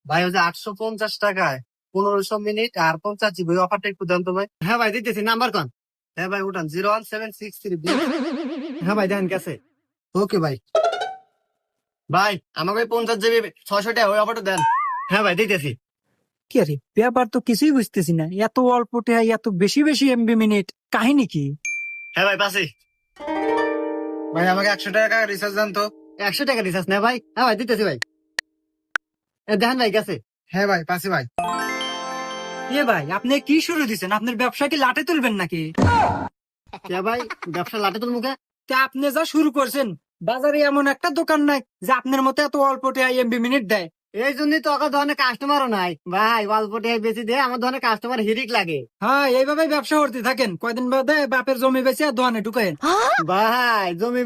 ভাই ওই যে 850 টাকায় 1500 মিনিট আর 50 জিবি অফারটা একটু দেন তো ভাই। হ্যাঁ ভাই দিতেছি, নাম্বার কোন? হ্যাঁ ভাই উঠান 01763। হ্যাঁ ভাই দেন কাছে। ওকে ভাই। ভাই আমাকে 50 জিবি 600 টাকা ওই অফারটা দেন। হ্যাঁ ভাই দিতেছি। কি আরে ব্যাপার তো কিছুই বুঝতেছি না, এত অল্প টাকায় এত বেশি বেশি এমবি মিনিট, কাহিনী কি? হ্যাঁ ভাই পাচ্ছি। ভাই আমাকে 100 টাকা রিচার্জ দেন তো। 100 টাকা রিচার্জ না ভাই? হ্যাঁ ভাই দিতেছি ভাই। দেখেন ভাই গেছে। হ্যাঁ ভাই পাচ্ছি ভাই। এ ভাই আপনি কি শুরু দিচ্ছেন? আপনার ব্যবসা কি লাটে তুলবেন নাকি? কে ভাই ব্যবসা লাটে তোর মুখে? তা আপনি যা শুরু করছেন, বাজারে এমন একটা দোকান নাই যে আপনার মতো এত অল্প টাকায় এমবি মিনিট দেয়। এই জন্যই তো ওকে ধরনের কাস্টমারও নাই ভাই, অল্প টাকায় বেশি দিয়ে আমার ধরনের কাস্টমার হিরিক লাগে। হ্যাঁ এইভাবে ব্যবসা করতে থাকেন, কয়দিন বাদে বাপের জমি বেচে আর দোকানে ঢুকেন। ভাই জমি